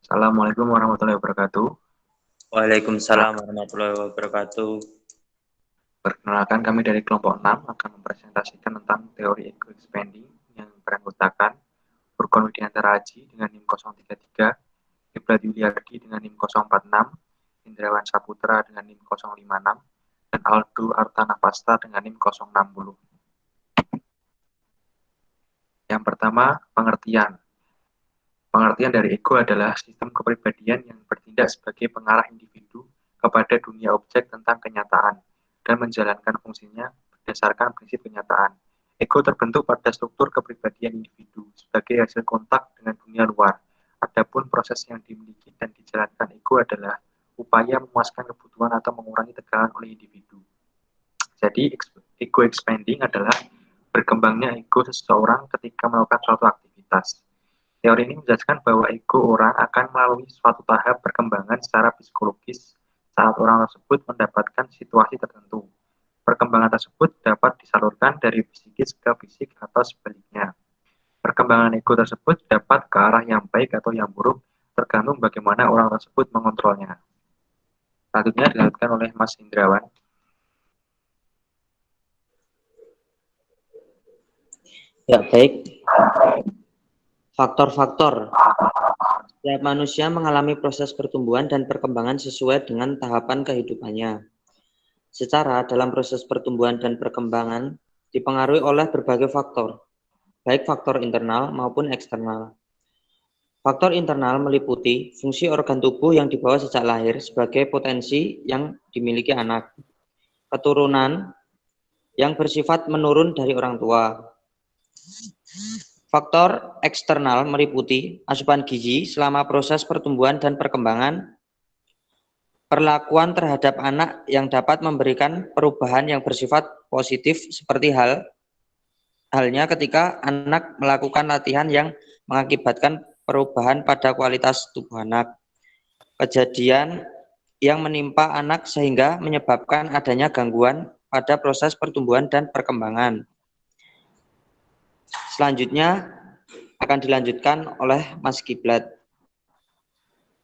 Assalamualaikum warahmatullahi wabarakatuh. Waalaikumsalam warahmatullahi wabarakatuh. Perkenalkan kami dari kelompok 6 akan mempresentasikan tentang teori ego expanding yang beranggotakan Furqan Widiantara Aji dengan NIM 033, Kiblat Yuliardi dengan NIM 046, Indrawan Saputra dengan NIM 056, dan Aldo Artanapasta dengan NIM 060. Yang pertama, pengertian. Pengertian dari ego adalah sistem kepribadian yang bertindak sebagai pengarah individu kepada dunia objek tentang kenyataan dan menjalankan fungsinya berdasarkan prinsip kenyataan. Ego terbentuk pada struktur kepribadian individu sebagai hasil kontak dengan dunia luar. Adapun proses yang dimiliki dan dijalankan ego adalah upaya memuaskan kebutuhan atau mengurangi tegangan oleh individu. Jadi, ego expanding adalah berkembangnya ego seseorang ketika melakukan suatu aktivitas. Teori ini menjelaskan bahwa ego orang akan melalui suatu tahap perkembangan secara psikologis saat orang tersebut mendapatkan situasi tertentu. Perkembangan tersebut dapat disalurkan dari psikis ke fisik atau sebaliknya. Perkembangan ego tersebut dapat ke arah yang baik atau yang buruk, tergantung bagaimana orang tersebut mengontrolnya. Selanjutnya dilanjutkan oleh Mas Indrawan. Ya, baik. Faktor-faktor. Setiap manusia mengalami proses pertumbuhan dan perkembangan sesuai dengan tahapan kehidupannya. Secara dalam proses pertumbuhan dan perkembangan dipengaruhi oleh berbagai faktor, baik faktor internal maupun eksternal. Faktor internal meliputi fungsi organ tubuh yang dibawa sejak lahir sebagai potensi yang dimiliki anak, keturunan yang bersifat menurun dari orang tua. Faktor eksternal meliputi asupan gizi selama proses pertumbuhan dan perkembangan, perlakuan terhadap anak yang dapat memberikan perubahan yang bersifat positif seperti halnya ketika anak melakukan latihan yang mengakibatkan perubahan pada kualitas tubuh anak. Kejadian yang menimpa anak sehingga menyebabkan adanya gangguan pada proses pertumbuhan dan perkembangan. Selanjutnya akan dilanjutkan oleh Mas Kiblat.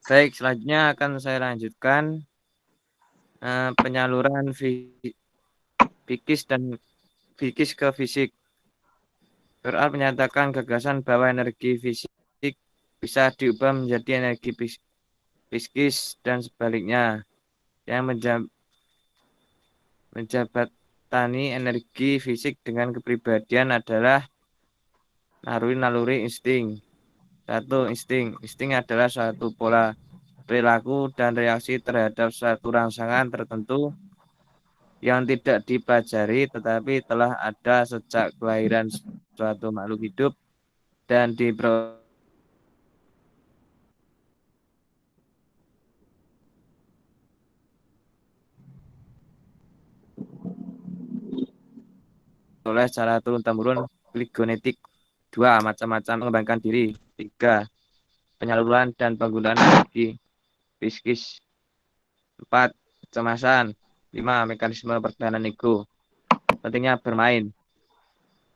Baik, selanjutnya akan saya lanjutkan penyaluran psikis dan psikis ke fisik. Quran menyatakan gagasan bahwa energi fisik bisa diubah menjadi energi psikis dan sebaliknya, yang menjabatani energi fisik dengan kepribadian adalah naluri insting. Satu, insting adalah suatu pola perilaku dan reaksi terhadap suatu rangsangan tertentu yang tidak dipelajari tetapi telah ada sejak kelahiran suatu makhluk hidup dan diperoleh secara turun-temurun genetik. 2. Macam-macam mengembangkan diri. 3. Penyaluran dan penggunaan energi psikis. 4. Kecemasan. 5. Mekanisme pertahanan ego. Pentingnya bermain.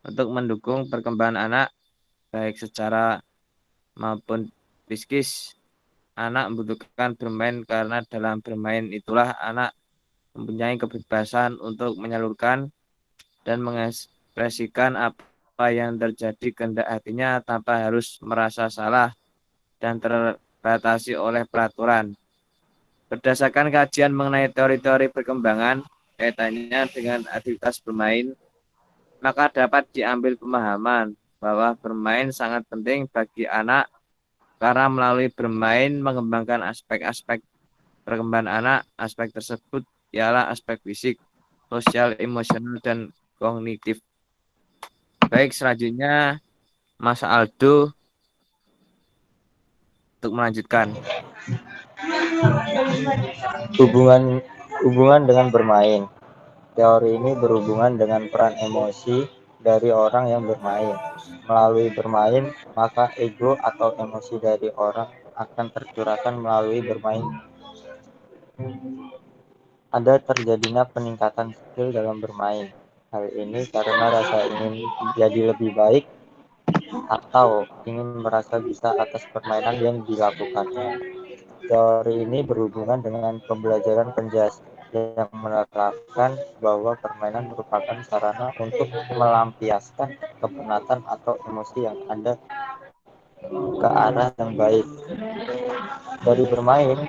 Untuk mendukung perkembangan anak baik secara maupun psikis, anak membutuhkan bermain karena dalam bermain itulah anak mempunyai kebebasan untuk menyalurkan dan mengekspresikan apa yang terjadi kehendak hatinya tanpa harus merasa salah dan terbatasi oleh peraturan. Berdasarkan kajian mengenai teori-teori perkembangan kaitannya dengan aktivitas bermain, maka dapat diambil pemahaman bahwa bermain sangat penting bagi anak karena melalui bermain mengembangkan aspek-aspek perkembangan anak. Aspek tersebut ialah aspek fisik, sosial, emosional, dan kognitif. Baik, selanjutnya Mas Aldo untuk melanjutkan. Hubungan dengan bermain. Teori ini berhubungan dengan peran emosi dari orang yang bermain. Melalui bermain, maka ego atau emosi dari orang akan tercurahkan melalui bermain. Ada terjadinya peningkatan skill dalam bermain. Hal ini karena rasa ingin jadi lebih baik atau ingin merasa bisa atas permainan yang dilakukannya. Teori ini berhubungan dengan pembelajaran penjelasan yang menerapkan bahwa permainan merupakan sarana untuk melampiaskan kepenatan atau emosi yang ada ke arah yang baik. Dari bermain,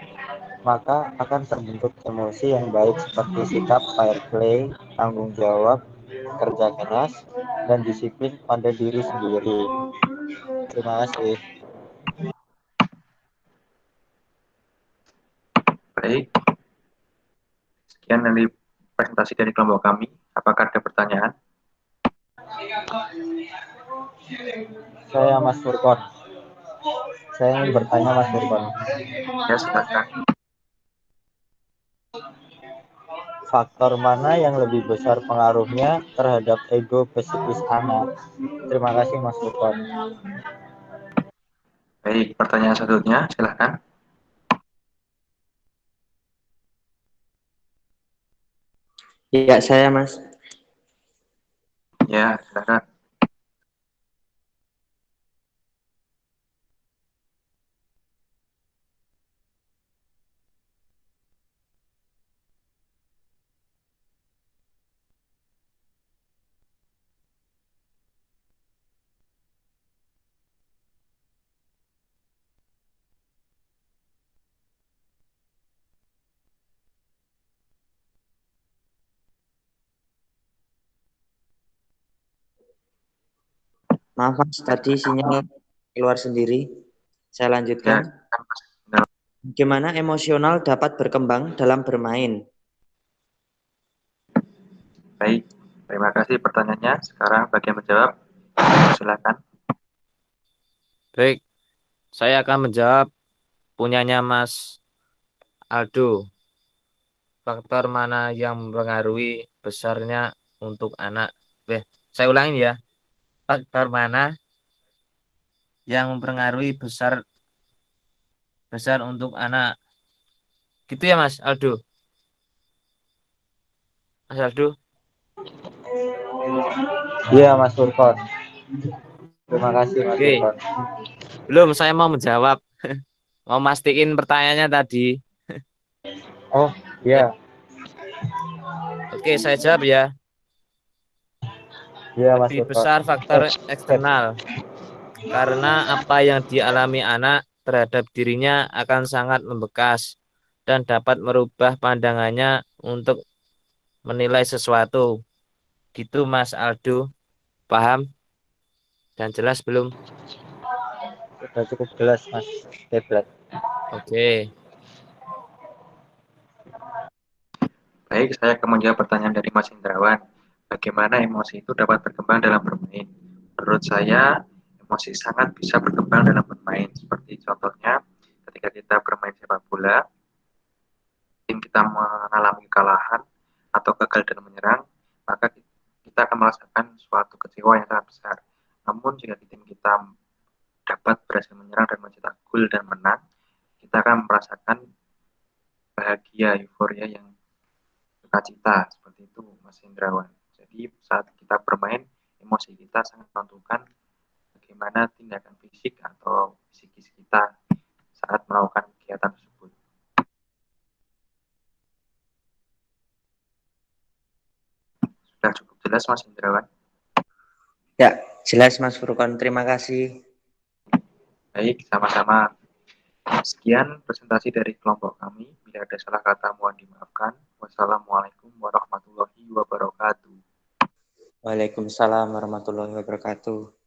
maka akan terbentuk emosi yang baik seperti sikap fair play, tanggung jawab, kerja keras, dan disiplin pada diri sendiri. Terima kasih. Baik, sekian dari presentasi dari kelompok kami. Apakah ada pertanyaan? Saya Mas Furkon. Saya ingin bertanya Mas Furkon. Ya, silakan. Faktor mana yang lebih besar pengaruhnya terhadap ego psikis anak? Terima kasih Mas Furkon. Baik, pertanyaan selanjutnya, silakan. Ya, saya Mas. Ya, silakan. Maaf Mas, tadi sinyal keluar sendiri. Saya Ya, lanjutkan. silakan, Mas. Bagaimana emosional dapat berkembang dalam bermain? Baik, terima kasih pertanyaannya. Sekarang bagian menjawab, silakan. Baik, saya akan menjawab punyanya Mas Aldo. Faktor mana yang mempengaruhi besarnya untuk anak? Saya ulangin ya. Faktor mana yang mempengaruhi besar untuk anak? Gitu ya Mas Aldo. Mas Aldo. Iya Mas Furkon. Terima kasih Mas Oke, Furkon. belum saya mau menjawab. Mau mastiin pertanyaannya tadi. Oh Ya, iya, oke, saya jawab ya. iya Mas Lebih Furkon. besar faktor Sip. eksternal karena apa yang dialami anak terhadap dirinya akan sangat membekas dan dapat merubah pandangannya untuk menilai sesuatu. Gitu Mas Aldo. Paham dan jelas belum? Sudah cukup jelas Mas Keblat. Oke. Baik, saya akan menjawab pertanyaan dari Mas Indrawan. Bagaimana emosi itu dapat berkembang dalam bermain? Menurut saya, emosi sangat bisa berkembang dalam bermain. Seperti contohnya, ketika kita bermain sepak bola, tim kita mengalami kekalahan atau gagal dalam menyerang, maka kita akan merasakan suatu kecewa yang sangat besar. Namun, jika tim kita dapat berhasil menyerang dan mencetak gol dan menang, kita akan merasakan bahagia, euforia yang sukacita, seperti itu Mas Hendrawan. Jadi saat kita bermain, emosi kita sangat menentukan bagaimana tindakan fisik atau psikis kita saat melakukan kegiatan tersebut. Sudah cukup jelas Mas Hendrawan? Ya, jelas Mas Furkon. Terima kasih. Baik, sama-sama. Sekian presentasi dari kelompok kami. Bila ada salah kata mohon dimaafkan. Wassalamualaikum warahmatullahi wabarakatuh. Waalaikumsalam warahmatullahi wabarakatuh.